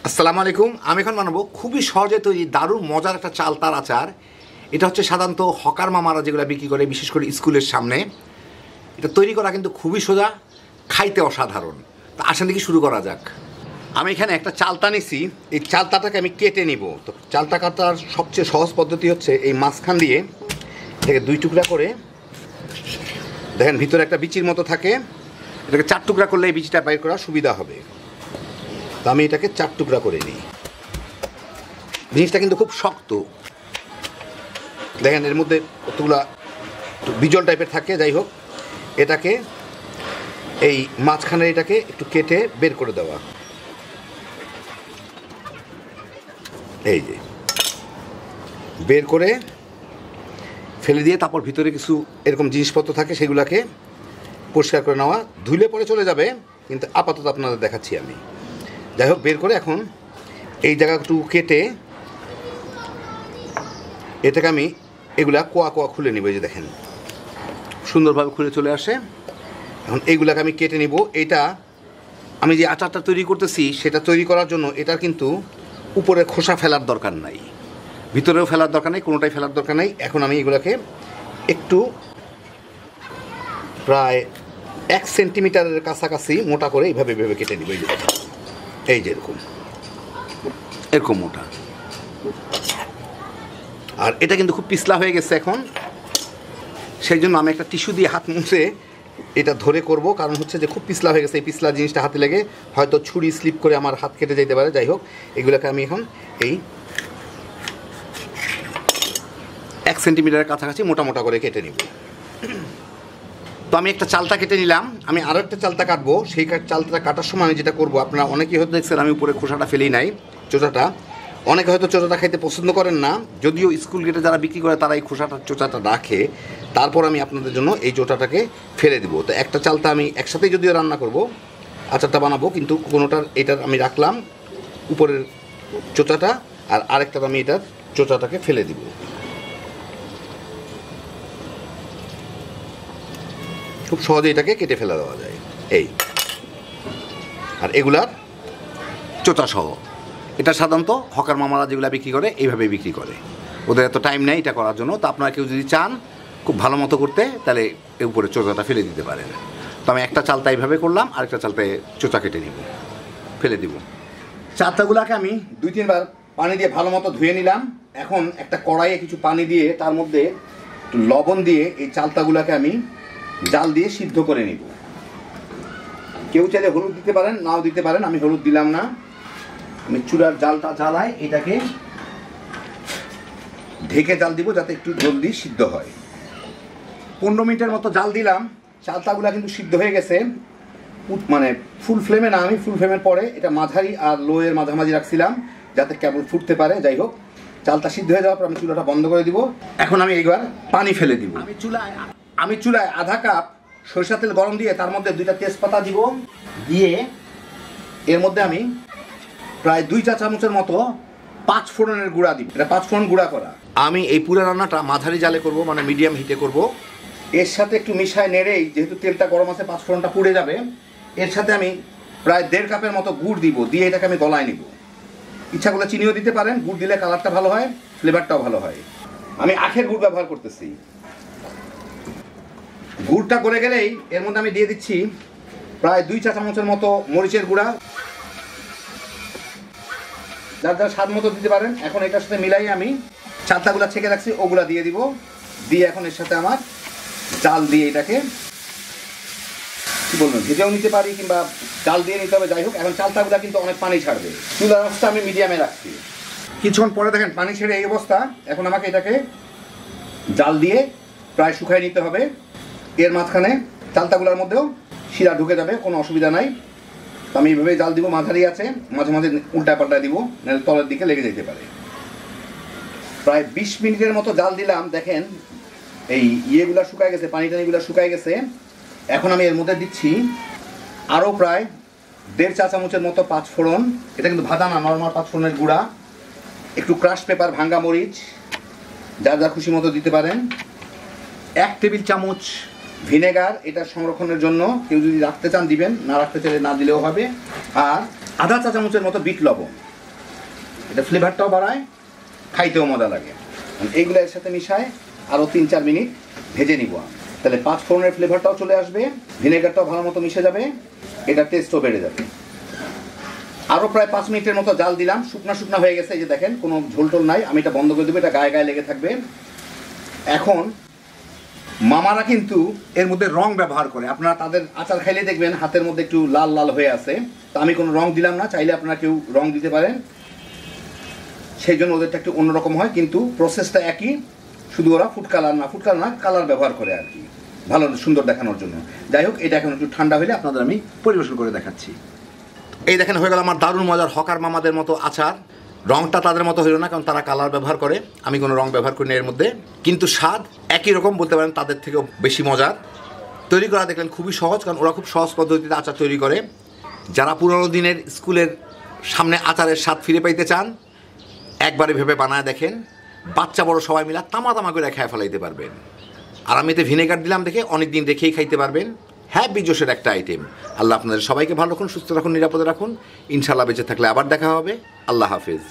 আসসালামু আলাইকুম। আমি এখন বানাবো খুবই সহজে তৈরি দারুণ মজার একটা চালতার আচার। এটা হচ্ছে সাধারণত হকার মামারা যেগুলো বিক্রি করে, বিশেষ করে স্কুলের সামনে। এটা তৈরি করা কিন্তু খুবই সোজা, খাইতে অসাধারণ। তো আসেন দেখি শুরু করা যাক। আমি এখানে একটা চালতা নিছি, এই চালতাটাকে আমি কেটে নিব। তো চালতা কাটার সবচেয়ে সহজ পদ্ধতি হচ্ছে এই মাঝখান দিয়ে এটাকে দুই টুকরা করে, দেখেন ভিতরে একটা বিচির মতো থাকে, এটাকে 4 টুকরা করলে এই বিচিটা বাইর করা সুবিধা হবে। তো আমি এটাকে 4 টুকরা করে নিই। জিনিসটা কিন্তু খুব শক্ত, দেখেন এর মধ্যে কতগুলা বিজল টাইপের থাকে। যাই হোক, এটাকে এই মাঝখানে এটাকে একটু কেটে বের করে দেওয়া। এই যে বের করে ফেলে দিয়ে তারপর ভিতরে কিছু এরকম জিনিসপত্র থাকে, সেগুলোকে পরিষ্কার করে নেওয়া। ধুলে পরে চলে যাবে, কিন্তু আপাতত আপনাদের দেখাচ্ছি আমি। যাই হোক, বের করে এখন এই জায়গাটুকু কেটে এটাকে আমি এগুলা কোয়া কোয়া খুলে নিব। এই যে দেখেন সুন্দরভাবে খুলে চলে আসে। এখন এইগুলাকে আমি কেটে নিব। এটা আমি যে আচারটা তৈরি করতেছি সেটা তৈরি করার জন্য এটার কিন্তু উপরে খোসা ফেলার দরকার নাই, ভিতরেও ফেলার দরকার নেই, কোনোটাই ফেলার দরকার নেই। এখন আমি এগুলাকে একটু প্রায় 1 সেন্টিমিটারের কাছাকাছি মোটা করে এইভাবে এইভাবে কেটে নিব। এই যে এরকম এরকম মোটা। আর এটা কিন্তু খুব পিছলা হয়ে গেছে এখন, সেই জন্য আমি একটা টিস্যু দিয়ে হাত মুছে এটা ধরে করব। কারণ হচ্ছে যে খুব পিছলা হয়ে গেছে, এই পিছলা জিনিসটা হাতে লেগে হয়তো ছুরি স্লিপ করে আমার হাত কেটে যেতে পারে। যাই হোক, এগুলোকে আমি এখন এই 1 সেন্টিমিটারের কাছাকাছি মোটা মোটা করে কেটে নিব। তো আমি একটা চালতা কেটে নিলাম, আমি আরও একটা চালতা কাটবো। সেই চালতাটা কাটার সময় আমি যেটা করবো, আপনারা অনেকেই হয়তো দেখছেন আমি উপরে খোসাটা ফেলেই নাই, চোচাটা। অনেকে হয়তো চোচাটা খাইতে পছন্দ করেন না, যদিও স্কুল গেটে যারা বিক্রি করে তারা এই চোচাটা রাখে। তারপর আমি আপনাদের জন্য এই চোচাটাকে ফেলে দিব। তো একটা চালতা আমি একসাথেই যদিও রান্না করব, আচারটা বানাবো, কিন্তু কোনোটার এটার আমি রাখলাম উপরের চোচাটা, আর আরেকটার আমি এটার চোচাটাকে ফেলে দিব। খুব সহজে এটাকে কেটে ফেলা দেওয়া যায়। এই আর এগুলার চোচা সহ। এটা সাধারণত হকার মামারা যেগুলো বিক্রি করে এইভাবে বিক্রি করে, ওদের এত টাইম নেই এটা করার জন্য। তো আপনারা কেউ যদি চান খুব ভালো মতো করতে, তাহলে এর উপরে চোচাটা ফেলে দিতে পারেন। তো আমি একটা চালতা এইভাবে করলাম, আরেকটা চালতায় চোচা কেটে নিব, ফেলে দিব। চালতাগুলোকে আমি 2-3 বার পানি দিয়ে ভালো মতো ধুয়ে নিলাম। এখন একটা কড়াইয়ে কিছু পানি দিয়ে তার মধ্যে একটু লবণ দিয়ে এই চালতাগুলোকে আমি জাল দিয়ে সিদ্ধ করে নিব। কেউ চাইলে হলুদ দিতে পারেন, নাও দিতে পারেন। আমি হলুদ দিলাম না। আমি চুলার জালটা জ্বালাই, এটাকে ঢেকে জাল দিব যাতে একটু জলদি সিদ্ধ হয়। 15 মিনিটের মতো জাল দিলাম। চালতাগুলা কিন্তু সিদ্ধ হয়ে গেছে, মানে ফুল ফ্লেমে না, আমি ফুল ফ্লেমের পরে এটা মাঝারি আর লোয়ের মাঝামাঝি রাখছিলাম যাতে কেবল ফুটতে পারে। যাই হোক, চালতা সিদ্ধ হয়ে যাওয়ার পর আমি চুলাটা বন্ধ করে দিব। এখন আমি এইবার পানি ফেলে দিব। আমি চুলায় আধা কাপ সরিষা তেল গরম দিয়ে তার মধ্যে 2টা তেজপাতা দিব। দিয়ে এর মধ্যে আমি প্রায় 2 চা চামচের মতো 5 ফোড়নের গুঁড়া দিব। এটা 5 ফোড়ন গুঁড়া করা। আমি এই পুরো রান্নাটা মাঝারি জালে করব, মানে মিডিয়াম হিটে করব। এর সাথে একটু মিশায় নেড়েই, যেহেতু তেলটা গরম আছে 5 ফোড়নটা পুড়ে যাবে, এর সাথে আমি প্রায় 1.5 কাপের মতো গুড় দিব। দিয়ে এটাকে আমি গলায় নিব। ইচ্ছা করলে চিনিও দিতে পারেন, গুড় দিলে কালারটা ভালো হয়, ফ্লেভারটাও ভালো হয়। আমি আখের গুড় ব্যবহার করতেছি। গুড়টা করে গেলেই এর মধ্যে আমি দিয়ে দিচ্ছি প্রায় 2 চা চামচের মতো মরিচের গুঁড়া, যার যার স্বাদ মতো দিতে পারেন। এখন এটার সাথে মিলাই আমি চালতাগুলা ছেঁকে রাখছি ওগুলা দিয়ে দিব। দিয়ে এখন এর সাথে আমার জাল দিয়ে এটাকে কি বলবেন, ভেজেও নিতে পারি কিংবা জাল দিয়ে নিতে হবে। যাই হোক, এখন চালতাগুলা কিন্তু অনেক পানি ছাড়বে। চুলার আঁচটা আমি মিডিয়ামে রাখছি। কিছুক্ষণ পরে দেখেন পানি ছেড়ে এই অবস্থা। এখন আমাকে এটাকে জাল দিয়ে প্রায় শুকাই নিতে হবে। এর মাঝখানে চালতাগুলার মধ্যেও শিরা ঢুকে যাবে, কোনো অসুবিধা নাই। তো আমি এইভাবেই জাল দিব, মাঝারি আছে, মাঝে মাঝে উল্টা পাল্টায় দিব, নাহলে তলের দিকে লেগে যেতে পারে। প্রায় 20 মিনিটের মতো জাল দিলাম। দেখেন এই ইয়েগুলা শুকায় গেছে, পানি টানিগুলো শুকায় গেছে। এখন আমি এর মধ্যে দিচ্ছি আরও প্রায় 1.5 চা চামচের মতো 5 ফোড়ন। এটা কিন্তু ভাজা না, নর্মাল 5 ফোড়নের গুঁড়া। একটু ক্রাশ পেপার, ভাঙ্গা মরিচ, যার যা খুশি মতো দিতে পারেন। 1 টেবিল চামচ ভিনেগার, এটা সংরক্ষণের জন্য, কেউ যদি রাখতে চান দিবেন, না রাখতে চাইলে না দিলেও হবে। আর আধা চা চামচের মতো বিট লবণ। এটা ফ্লেভারটাও বাড়ায়, খাইতেও মজা লাগে। এইগুলো এর সাথে মিশায় আরও 3-4 মিনিট ভেজে নিব। তাহলে 5 ফোড়নের ফ্লেভারটাও চলে আসবে, ভিনেগারটাও ভালো মতো মিশে যাবে, এটা টেস্টও বেড়ে যাবে। আরও প্রায় 5 মিনিটের মতো জাল দিলাম, শুকনা শুকনা হয়ে গেছে। এই যে দেখেন কোনো ঝোলটোল নাই। আমি এটা বন্ধ করে দেবো, এটা গায়ে গায়ে লেগে থাকবে। এখন মামারা কিন্তু এর মধ্যে রং ব্যবহার করে, আপনারা তাদের আচার খাইলে দেখবেন হাতের মধ্যে একটু লাল লাল হয়ে আছে। তো আমি কোনো রং দিলাম না, চাইলে আপনারা কেউ রং দিতে পারেন, সেই জন্য ওদেরটা একটু অন্যরকম হয়, কিন্তু প্রসেসটা একই, শুধু ওরা ফুড কালার না কালার ব্যবহার করে আর কি, ভালো সুন্দর দেখানোর জন্য। যাই হোক, এটা এখন একটু ঠান্ডা হলে আপনাদের আমি পরিবেশন করে দেখাচ্ছি। এই দেখেন হয়ে গেল আমার দারুণ মজার হকার মামাদের মতো আচার। রংটা তাদের মতো হইল না, কারণ তারা কালার ব্যবহার করে, আমি কোনো রং ব্যবহার করি না এর মধ্যে, কিন্তু স্বাদ একই রকম, বলতে পারেন তাদের থেকেও বেশি মজার। তৈরি করা দেখলেন খুবই সহজ, কারণ ওরা খুব সহজ পদ্ধতিতে আচার তৈরি করে। যারা পুরোনো দিনের স্কুলের সামনে আচারের স্বাদ ফিরে পাইতে চান, একবারে ভেবে বানায় দেখেন, বাচ্চা বড় সবাই মিলে তামা তামা করে খেয়ে ফেলাইতে পারবেন। আর আমি এতে ভিনেগার দিলাম দেখে অনেক দিন রেখেই খাইতে পারবেন। হ্যাপি জোশের একটা আইটেম। আল্লাহ আপনাদের সবাইকে ভালো রাখুন, সুস্থ রাখুন, নিরাপদে রাখুন। ইনশাল্লাহ বেঁচে থাকলে আবার দেখা হবে। আল্লাহ হাফেজ।